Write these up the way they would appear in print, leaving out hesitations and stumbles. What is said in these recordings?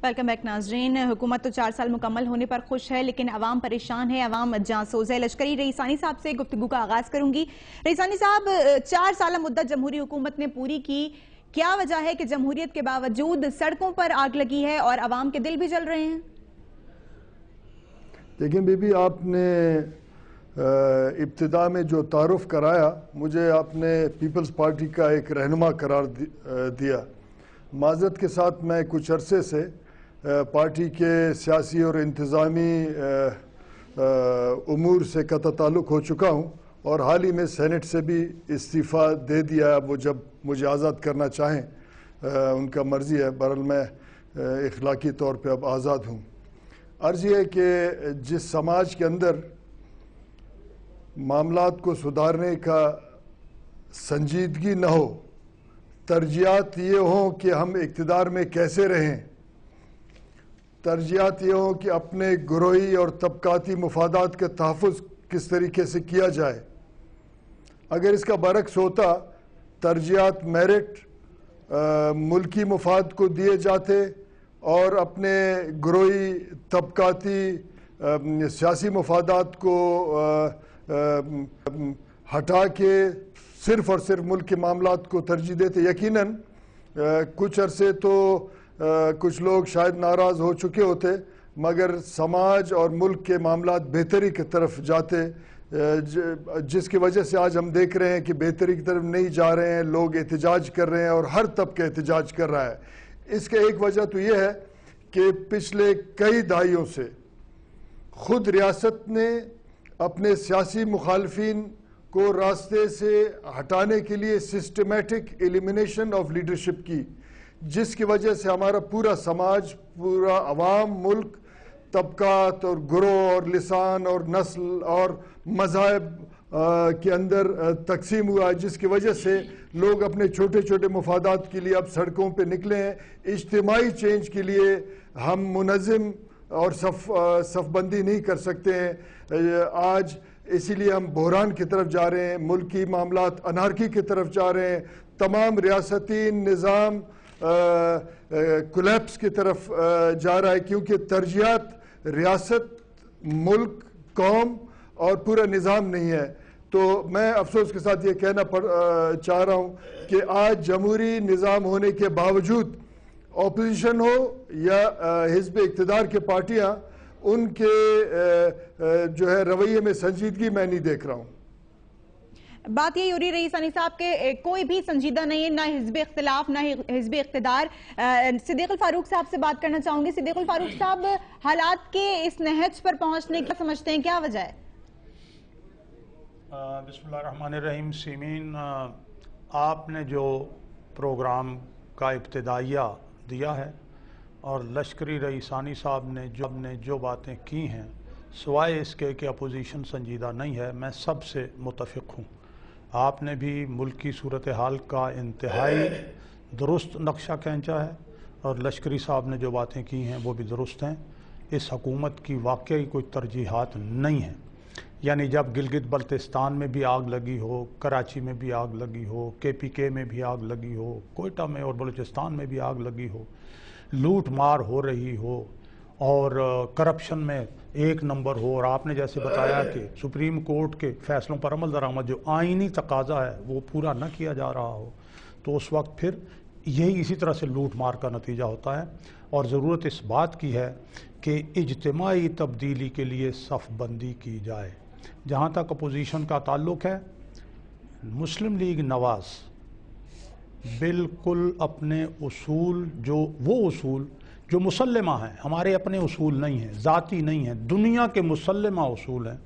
Welcome back ناظرین. حکومت تو 4 سال مکمل ہونے پر خوش ہے لیکن عوام پریشان ہے، عوام جانسوز ہے. لشکری رئیسانی صاحب سے گفتگو کا آغاز کروں گی. رئیسانی صاحب، 4 سالہ مدت جمہوری حکومت نے پوری کی، کیا وجہ ہے کہ جمہوریت کے باوجود سڑکوں پر آگ لگی ہے اور عوام کے دل بھی جل رہے ہیں؟ دیکھیں بی بی، آپ نے ابتدا میں جو تعارف کرایا، مجھے آپ نے پیپلز پارٹی کا ایک رہنما قرار دیا. معذرت کے ساتھ میں کچھ عرصے سے پارٹی کے سیاسی اور انتظامی امور سے قطع تعلق ہو چکا ہوں اور حال ہی میں سینٹ سے بھی استعفیٰ دے دیا. اب وہ جب مجھے آزاد کرنا چاہیں ان کا مرضی ہے، بہرحال میں اخلاقی طور پہ اب آزاد ہوں. عرض یہ ہے کہ جس سماج کے اندر معاملات کو سدھارنے کا سنجیدگی نہ ہو، ترجیحات یہ ہوں کہ ہم اقتدار میں کیسے رہیں، ترجیحات یہ ہوں کہ اپنے گروہی اور طبقاتی مفادات کا تحفظ کس طریقے سے کیا جائے. اگر اس کا برعکس ہوتا، ترجیحات میرٹ ملکی مفاد کو دیے جاتے اور اپنے گروہی طبقاتی سیاسی مفادات کو ہٹا کے صرف اور صرف ملک کے معاملات کو ترجیح دیتے. یقیناً کچھ عرصے تو کچھ لوگ شاید ناراض ہو چکے ہوتے، مگر سماج اور ملک کے معاملات بہتری کی طرف جاتے، جس کی وجہ سے آج ہم دیکھ رہے ہیں کہ بہتری کی طرف نہیں جا رہے ہیں. لوگ احتجاج کر رہے ہیں اور ہر طبقہ احتجاج کر رہا ہے. اس کا ایک وجہ تو یہ ہے کہ پچھلے کئی دہائیوں سے خود ریاست نے اپنے سیاسی مخالفین کو راستے سے ہٹانے کے لیے سسٹمیٹک ایلیمینیشن آف لیڈرشپ کی، جس کی وجہ سے ہمارا پورا سماج، پورا عوام، ملک طبقات اور گروہ اور لسان اور نسل اور مذاہب کے اندر تقسیم ہوا ہے، جس کی وجہ سے لوگ اپنے چھوٹے چھوٹے مفادات کے لیے اب سڑکوں پہ نکلے ہیں. اجتماعی چینج کے لیے ہم منظم اور صف بندی نہیں کر سکتے ہیں آج، اسی لیے ہم بحران کی طرف جا رہے ہیں، ملکی معاملات انارکی کی طرف جا رہے ہیں، تمام ریاستی نظام کولیپس کی طرف جا رہا ہے، کیونکہ ترجیحات ریاست، ملک، قوم اور پورا نظام نہیں ہے. تو میں افسوس کے ساتھ یہ کہنا چاہ رہا ہوں کہ آج جمہوری نظام ہونے کے باوجود اپوزیشن ہو یا حزب اقتدار کے پارٹیاں، ان کے جو ہے رویے میں سنجیدگی میں نہیں دیکھ رہا ہوں. بات یہی ہو رہی رئیسانی صاحب کہ کوئی بھی سنجیدہ نہیں ہے، نہ حزب اختلاف نہ حزب اقتدار. صدیق الفاروق صاحب سے بات کرنا چاہوں گی. صدیق الفاروق صاحب، حالات کے اس نہج پر پہنچنے کیا سمجھتے ہیں، کیا وجہ ہے؟ بسم اللہ الرحمن الرحیم. سیمین، آپ نے جو پروگرام کا ابتدائیہ دیا ہے اور لشکری رئیسانی صاحب نے جو باتیں کی ہیں، سوائے اس کے کہ اپوزیشن سنجیدہ نہیں ہے، میں سب سے متفق ہوں. آپ نے بھی ملکی صورتحال کا انتہائی درست نقشہ کھینچا ہے اور لشکری صاحب نے جو باتیں کی ہیں وہ بھی درست ہیں. اس حکومت کی واقعی کوئی ترجیحات نہیں ہیں. یعنی جب گلگت بلتستان میں بھی آگ لگی ہو، کراچی میں بھی آگ لگی ہو، KPK میں بھی آگ لگی ہو، کوئٹہ میں اور بلوچستان میں بھی آگ لگی ہو، لوٹ مار ہو رہی ہو اور کرپشن میں ایک نمبر ہو، اور آپ نے جیسے بتایا کہ سپریم کورٹ کے فیصلوں پر عمل درآمد جو آئینی تقاضا ہے وہ پورا نہ کیا جا رہا ہو، تو اس وقت پھر یہی اسی طرح سے لوٹ مار کا نتیجہ ہوتا ہے. اور ضرورت اس بات کی ہے کہ اجتماعی تبدیلی کے لیے صف بندی کی جائے. جہاں تک اپوزیشن کا تعلق ہے، مسلم لیگ نواز بالکل اپنے اصول جو مسلمہ ہیں، ہمارے اپنے اصول نہیں ہیں، ذاتی نہیں ہیں، دنیا کے مسلمہ اصول ہیں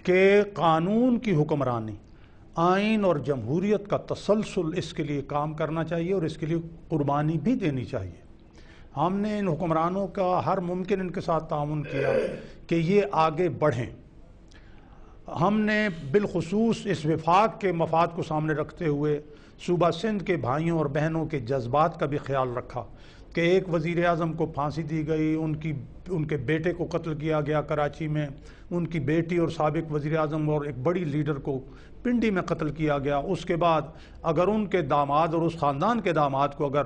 کہ قانون کی حکمرانی، آئین اور جمہوریت کا تسلسل، اس کے لیے کام کرنا چاہیے اور اس کے لیے قربانی بھی دینی چاہیے. ہم نے ان حکمرانوں کا ہر ممکن ان کے ساتھ تعاون کیا کہ یہ آگے بڑھیں. ہم نے بالخصوص اس وفاق کے مفاد کو سامنے رکھتے ہوئے صوبہ سندھ کے بھائیوں اور بہنوں کے جذبات کا بھی خیال رکھا کہ ایک وزیر اعظم کو پھانسی دی گئی، ان کے بیٹے کو قتل کیا گیا کراچی میں، ان کی بیٹی اور سابق وزیر اعظم اور ایک بڑی لیڈر کو پنڈی میں قتل کیا گیا. اس کے بعد اگر ان کے داماد اور اس خاندان کے داماد کو اگر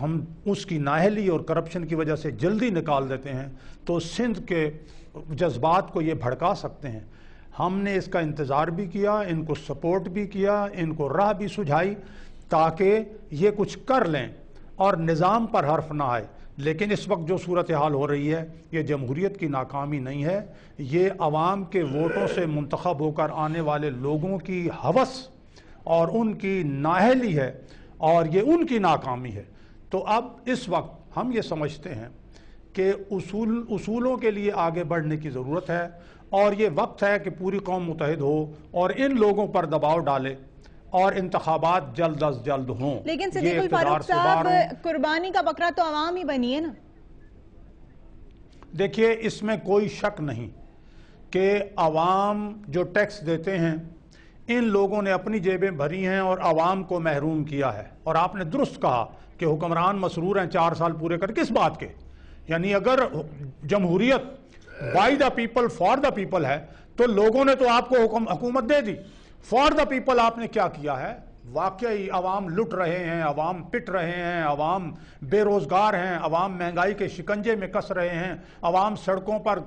ہم اس کی نااہلی اور کرپشن کی وجہ سے جلدی نکال دیتے ہیں تو سندھ کے جذبات کو یہ بھڑکا سکتے ہیں. ہم نے اس کا انتظار بھی کیا، ان کو سپورٹ بھی کیا، ان کو راہ بھی سجھائی تاکہ یہ کچھ کر لیں اور نظام پر حرف نہ آئے. لیکن اس وقت جو صورتحال ہو رہی ہے یہ جمہوریت کی ناکامی نہیں ہے، یہ عوام کے ووٹوں سے منتخب ہو کر آنے والے لوگوں کی ہوس اور ان کی نااہلی ہے اور یہ ان کی ناکامی ہے. تو اب اس وقت ہم یہ سمجھتے ہیں کہ اصولوں کے لیے آگے بڑھنے کی ضرورت ہے اور یہ وقت ہے کہ پوری قوم متحد ہو اور ان لوگوں پر دباؤ ڈالے اور انتخابات جلد از جلد ہوں. لیکن صدیق الفاروق صاحب، قربانی کا بکرا تو عوام ہی بنی ہے نا. دیکھیے اس میں کوئی شک نہیں کہ عوام جو ٹیکس دیتے ہیں ان لوگوں نے اپنی جیبیں بھری ہیں اور عوام کو محروم کیا ہے. اور آپ نے درست کہا کہ حکمران مسرور ہیں 4 سال پورے کر کس بات کے. یعنی اگر جمہوریت by the people for the people ہے تو لوگوں نے تو آپ کو حکومت دے دی. فار دا پیپل آپ نے کیا کیا ہے؟ واقعی عوام لٹ رہے ہیں، عوام پٹ رہے ہیں، عوام بے روزگار ہیں، عوام مہنگائی کے شکنجے میں کس رہے ہیں، عوام سڑکوں پر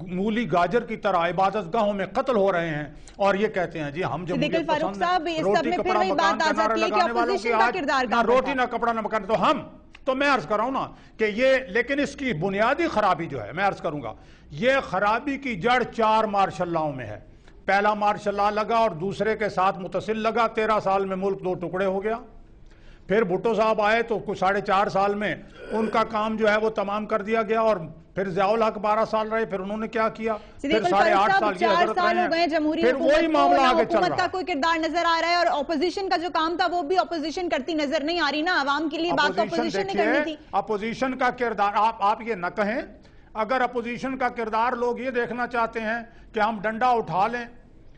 مولی گاجر کی طرح عبادت گاہوں میں قتل ہو رہے ہیں اور یہ کہتے ہیں جی ہم جمہوریت پسند ہیں، روٹی کپڑا مکان کا نعرہ لگانے والوں کی آج نہ روٹی نہ کپڑا نہ مکان. تو میں عرض کر رہا ہوں نا کہ یہ، لیکن اس کی بنیادی خرابی جو ہے میں عرض کروں گا، یہ خرابی کی جڑ 4 مارشل لاؤں میں ہے. پہلا مارشل لا لگا اور دوسرے کے ساتھ متصل لگا، 13 سال میں ملک 2 ٹکڑے ہو گیا. پھر بھٹو صاحب آئے تو 4.5 سال میں ان کا کام جو ہے وہ تمام کر دیا گیا اور پھر ضیاء الحق 12 سال رہے، پھر انہوں نے کیا کیا، پھر 8.5 سال کی حضرت رہے ہیں، پھر وہی معاملہ آگے چل رہا ہے. حکومت کا کوئی کردار نظر آ رہا ہے اور اپوزیشن کا جو کام تھا وہ بھی اپوزیشن کرتی نظر نہیں آ رہی نا. عوام کے لیے بات تو اپوزیشن نے کرنی تھی. اپوزیشن کا کردار آپ یہ نہ کہیں. اگر اپوزیشن کا کردار لوگ یہ دیکھنا چاہتے ہیں کہ ہم ڈنڈا اٹھا لیں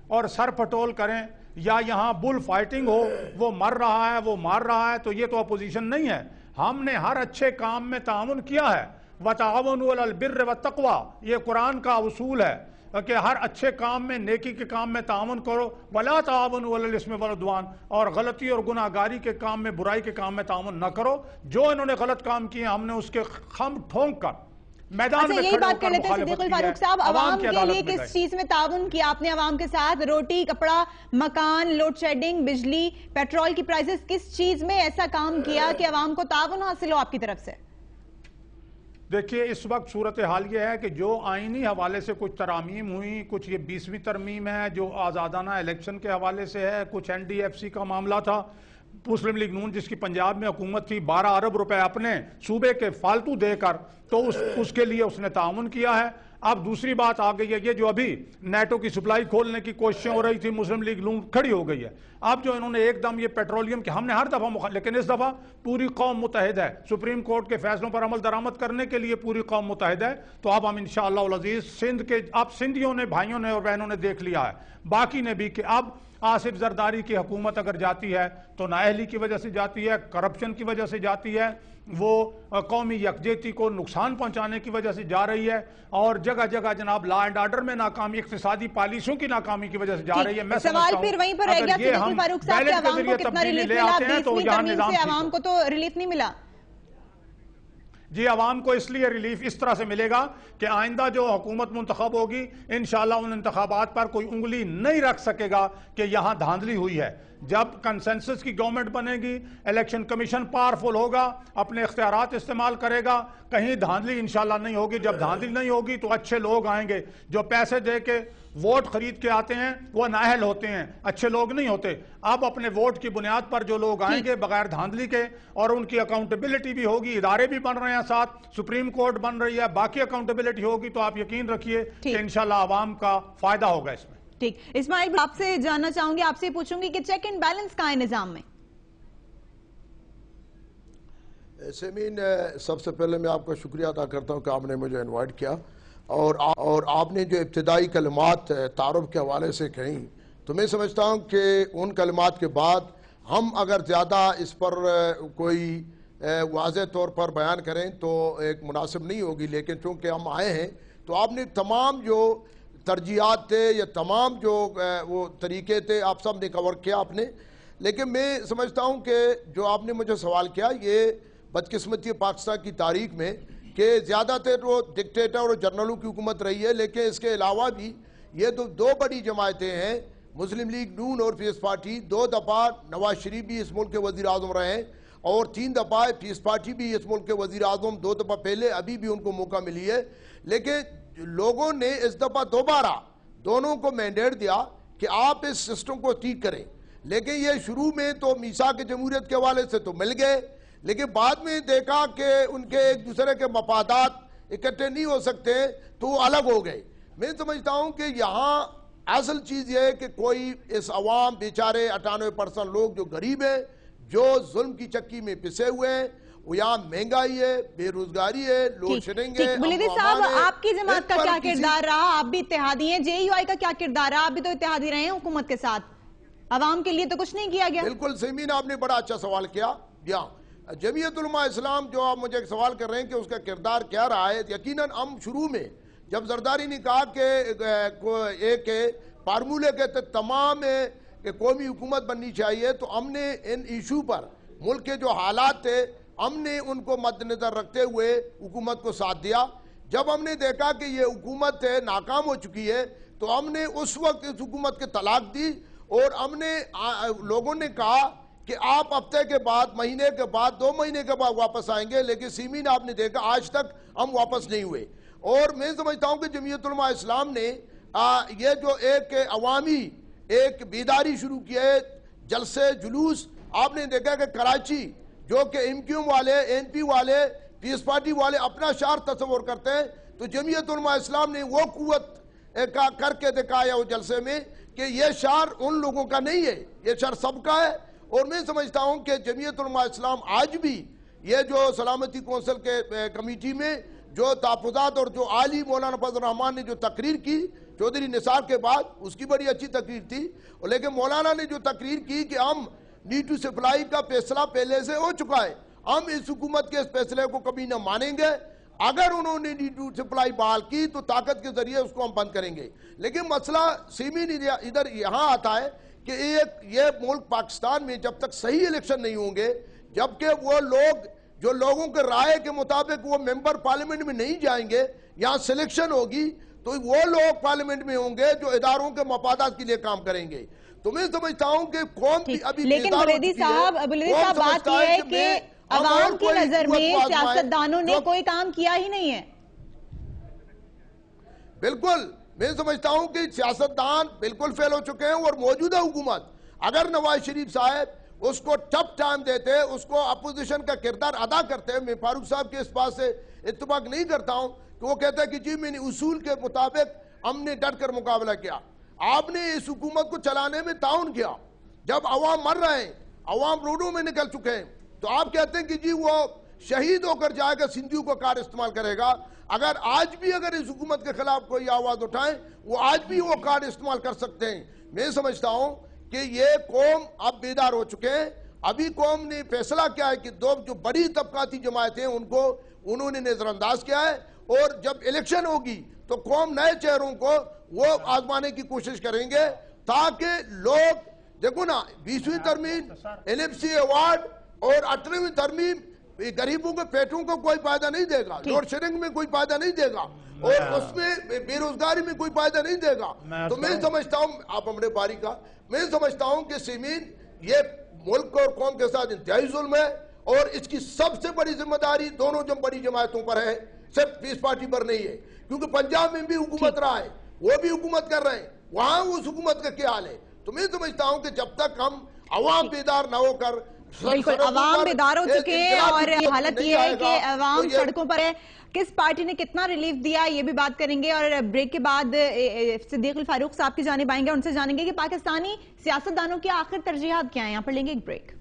اور سر پٹول کریں یا یہاں بل فائٹنگ ہو، وہ مر رہا ہے وہ مار رہا ہے، تو یہ تو اپوزیشن نہیں ہے. ہم نے ہر اچھے کام میں تعاون کیا ہے. وَتَعَوَنُوا عَلَى الْبِرِّ وَالتَّقْوَى، یہ قرآن کا اصول ہے کہ ہر اچھے کام میں، نیکی کے کام میں تعاون کرو. وَلَا تَعَوَنُوا عَلَى الْإِثْمِ وَالْعُدْوَانِ، اور غلطی اور گناہگاری کے کام میں، برائی کے کام میں تعاون نہ کرو. جو انہوں نے غلط کام کیے ہم نے اس کے خم ٹھونک کر میدان میں یہی بات کر لیتے ہیں صدیق الفاروق صاحب، عوام کے لیے کس چیز میں تعاون کیا آپ نے عوام کے ساتھ؟ روٹی، کپڑا، مکان، لوڈ شیڈنگ، بجلی، پیٹرول کی پرائسز، کس چیز میں ایسا کام کیا کہ عوام کو تعاون حاصل ہو آپ کی طرف سے؟ دیکھیے اس وقت صورتحال یہ ہے کہ جو آئینی حوالے سے کچھ ترامیم ہوئی، کچھ یہ 20ویں ترمیم ہے جو آزادانہ الیکشن کے حوالے سے ہے، کچھ NDFC کا معاملہ تھا، مسلم لیگ نون جس کی پنجاب میں حکومت تھی 12 ارب روپے اپنے صوبے کے فالتو دے کر تو اس کے لیے اس نے تعاون کیا ہے. اب دوسری بات آ گئی ہے یہ جو ابھی نیٹو کی سپلائی کھولنے کی کوششیں ہو رہی تھی، مسلم لیگ نون کھڑی ہو گئی ہے. اب جو انہوں نے ایک دم یہ پیٹرولیم کے، ہم نے ہر دفعہ لیکن اس دفعہ پوری قوم متحد ہے، سپریم کورٹ کے فیصلوں پر عمل درآمد کرنے کے لیے پوری قوم متحد ہے. تو اب ہم انشاءاللہ العزیز سندھ کے، اب سندھیوں نے، بھائیوں نے اور بہنوں نے دیکھ لیا ہے، باقی نے بھی، کہ اب آصف زرداری کی حکومت اگر جاتی ہے تو نااہلی کی وجہ سے جاتی ہے، کرپشن کی وجہ سے جاتی ہے، وہ قومی یکجہتی کو نقصان پہنچانے کی وجہ سے جا رہی ہے، اور جگہ جگہ جناب لا اینڈ آرڈر میں ناکامی، اقتصادی پالیسیوں کی ناکامی کی وجہ سے جا رہی ہے. میں سوال پھر وہیں پر رہ گیا صدیق الفاروق صاحب کہ عوام کو کتنا ریلیف ملا 20ویں ترمیم سے؟ عوام کو تو ریلیف نہیں ملا. جی عوام کو اس لیے ریلیف اس طرح سے ملے گا کہ آئندہ جو حکومت منتخب ہوگی انشاءاللہ ان انتخابات پر کوئی انگلی نہیں رکھ سکے گا کہ یہاں دھاندلی ہوئی ہے. جب کنسنسس کی گورنمنٹ بنے گی، الیکشن کمیشن پاورفل ہوگا، اپنے اختیارات استعمال کرے گا، کہیں دھاندلی انشاءاللہ نہیں ہوگی. جب دھاندلی نہیں ہوگی تو اچھے لوگ آئیں گے. جو پیسے دے کے ووٹ خرید کے آتے ہیں وہ نااہل ہوتے ہیں، اچھے لوگ نہیں ہوتے. اب اپنے ووٹ کی بنیاد پر جو لوگ آئیں گے بغیر دھاندلی کے، اور ان کی اکاؤنٹیبلٹی بھی ہوگی، ادارے بھی بن رہے ہیں، ساتھ سپریم کورٹ بن رہی ہے، باقی اکاؤنٹیبلٹی ہوگی، تو آپ یقین رکھیے کہ انشاءاللہ عوام کا فائدہ ہوگا اس میں. ٹھیک، اسماعیل آپ سے جاننا چاہوں گی، آپ سے پوچھوں گی کہ چیک اینڈ بیلنس کہاں ہے نظام میں؟ سیمین، سب سے پہلے میں آپ کا شکریہ ادا کرتا ہوں کہ آپ نے مجھے انوائٹ کیا، اور آپ نے جو ابتدائی کلمات تعارف کے حوالے سے کہیں تو میں سمجھتا ہوں کہ ان کلمات کے بعد ہم اگر زیادہ اس پر کوئی واضح طور پر بیان کریں تو ایک مناسب نہیں ہوگی. لیکن چونکہ ہم آئے ہیں تو آپ نے تمام جو ترجیحات تھے یا تمام جو وہ طریقے تھے آپ سب نے کور کیا آپ نے. لیکن میں سمجھتا ہوں کہ جو آپ نے مجھے سوال کیا یہ بدقسمتی پاکستان کی تاریخ میں کہ زیادہ تر وہ ڈکٹیٹر اور جنرلوں کی حکومت رہی ہے، لیکن اس کے علاوہ بھی یہ دو بڑی جماعتیں ہیں، مسلم لیگ نون اور پیپلز پارٹی. 2 دفعہ نواز شریف بھی اس ملک کے وزیر اعظم رہے ہیں اور 3 دفعہ پیپلز پارٹی بھی اس ملک کے وزیر اعظم 2 دفعہ پہلے، ابھی بھی ان کو موقع ملی ہے. لیکن لوگوں نے اس دفعہ دوبارہ دونوں کو مینڈیٹ دیا کہ آپ اس سسٹم کو ٹھیک کریں. لیکن یہ شروع میں تو میثاق جمہوریت کے حوالے سے تو مل گئے، لیکن بعد میں دیکھا کہ ان کے ایک دوسرے کے مفادات اکٹھے نہیں ہو سکتے تو وہ الگ ہو گئے. میں سمجھتا ہوں کہ یہاں اصل چیز یہ ہے کہ کوئی اس عوام بیچارے 98% لوگ جو غریب ہیں، جو ظلم کی چکی میں پسے ہوئے ہیں، وہ یہاں مہنگائی ہے، بے روزگاری ہے، لوڈ شیڈنگ ہے. بلیدی صاحب، آپ کی جماعت کا کیا کردار رہا؟ آپ بھی اتحادی ہیں. جے یو آئی کا کیا کردار رہا؟ آپ بھی تو اتحادی رہے ہیں حکومت کے ساتھ. عوام کے لیے تو کچھ نہیں کیا گیا. بالکل سیمین، آپ نے بڑا اچھا سوال کیا. جمعیت علماء اسلام جو آپ مجھے سوال کر رہے ہیں کہ اس کا کردار کیا رہا ہے، یقیناً ہم شروع میں جب زرداری نے کہا کہ ایک فارمولے کے تمام قومی حکومت بننی چاہیے، تو ہم نے ان ایشو پر ملک کے جو حالات تھے ہم نے ان کو مد نظر رکھتے ہوئے حکومت کو ساتھ دیا. جب ہم نے دیکھا کہ یہ حکومت ناکام ہو چکی ہے تو ہم نے اس وقت اس حکومت کے طلاق دی اور ہم نے لوگوں نے کہا کہ آپ ہفتے کے بعد، مہینے کے بعد، 2 مہینے کے بعد واپس آئیں گے. لیکن سیمین، آپ نے دیکھا آج تک ہم واپس نہیں ہوئے. اور میں سمجھتا ہوں کہ جمعیت علماء اسلام نے یہ جو ایک عوامی ایک بیداری شروع کی ہے، جلسے جلوس، آپ نے دیکھا کہ کراچی جو کہ ایم کیو والے، این پی والے، پیپلز پارٹی والے اپنا شہر تصور کرتے ہیں، تو جمعیت علماء اسلام نے وہ قوت کر کے دکھایا اس جلسے میں کہ یہ شہر ان لوگوں کا نہیں ہے، یہ شہر سب کا ہے. اور میں سمجھتا ہوں کہ جمعیت علماء اسلام آج بھی یہ جو سلامتی کونسل کے کمیٹی میں جو تحفظات اور جو عالی مولانا فضل الرحمان نے جو تقریر کی چودھری نثار کے بعد، اس کی بڑی اچھی تقریر تھی. لیکن مولانا نے جو تقریر کی کہ ہم نیڈ ٹو سپلائی کا فیصلہ پہلے سے ہو چکا ہے، ہم اس حکومت کے اس فیصلے کو کبھی نہ مانیں گے. اگر انہوں نے نیڈ ٹو سپلائی بحال کی تو طاقت کے ذریعے اس کو ہم بند کریں گے. لیکن مسئلہ سیمین ادھر یہاں آتا ہے کہ یہ ملک پاکستان میں جب تک صحیح الیکشن نہیں ہوں گے، جبکہ وہ لوگ جو لوگوں کے رائے کے مطابق وہ ممبر پارلیمنٹ میں نہیں جائیں گے، یہاں سلیکشن ہوگی تو وہ لوگ پارلیمنٹ میں ہوں گے جو اداروں کے مفادات کے لیے کام کریں گے. تو میں سمجھتا ہوں کہ قوم کی ابھی لیکن بلیدی صاحب بات یہ ہے کہ عوام کی نظر میں سیاستدانوں نے کوئی کام کیا ہی نہیں ہے. بالکل، میں سمجھتا ہوں کہ سیاستدان بالکل فیل ہو چکے ہیں. اور موجودہ حکومت اگر نواز شریف صاحب اس کو ٹف ٹائم دیتے، اس کو اپوزیشن کا کردار ادا کرتے ہیں، میں فاروق صاحب کے اس بات سے اتفاق نہیں کرتا ہوں کہ وہ کہتا ہے کہ جی میں نے اصول کے مطابق ہم نے ڈٹ کر مقابلہ کیا. آپ نے اس حکومت کو چلانے میں تعاون کیا. جب عوام مر رہے ہیں، عوام روڈوں میں نکل چکے ہیں، تو آپ کہتے ہیں کہ جی وہ شہید ہو کر جائے گا، سندھیوں کا کار استعمال کرے گا. اگر آج بھی اگر اس حکومت کے خلاف کوئی آواز اٹھائیں، وہ آج بھی وہ کارڈ استعمال کر سکتے ہیں. میں سمجھتا ہوں کہ یہ قوم اب بیدار ہو چکے ہیں. ابھی قوم نے فیصلہ کیا ہے کہ دو جو بڑی طبقاتی جماعتیں ان کو انہوں نے نظر انداز کیا ہے، اور جب الیکشن ہوگی تو قوم نئے چہروں کو وہ آزمانے کی کوشش کریں گے تاکہ لوگ دیکھو نا 20ویں ترمیم NMC ایوارڈ اور 18ویں ترمیم غریبوں کے پیٹوں کو کوئی فائدہ نہیں دے گا، لوڈ شیڈنگ میں کوئی فائدہ نہیں دے گا، اور اس میں بے روزگاری میں کوئی فائدہ نہیں دے گا. تو میں سمجھتا ہوں آپ ہمارے باری کا میں سمجھتا ہوں کہ سیمین یہ ملک اور قوم کے ساتھ انتہائی ظلم ہے، اور اس کی سب سے بڑی ذمہ داری دونوں بڑی جماعتوں پر ہے، صرف پیپلز پارٹی پر نہیں ہے. کیونکہ پنجاب میں بھی حکومت رہا ہے، وہ بھی حکومت کر رہے ہیں، وہاں اس حکومت کا کیا حال ہے. تو میں سمجھتا ہوں کہ جب تک ہم عوام بیدار نہ ہو کر بالکل عوام بیدار ہو چکے ہیں، اور حالت یہ ہے کہ عوام سڑکوں پر ہے. کس پارٹی نے کتنا ریلیف دیا یہ بھی بات کریں گے، اور بریک کے بعد صدیق الفاروق صاحب کی جانب آئیں گے، ان سے جانیں گے کہ پاکستانی سیاستدانوں کی آخر ترجیحات کیا ہیں. یہاں پر لیں گے ایک بریک.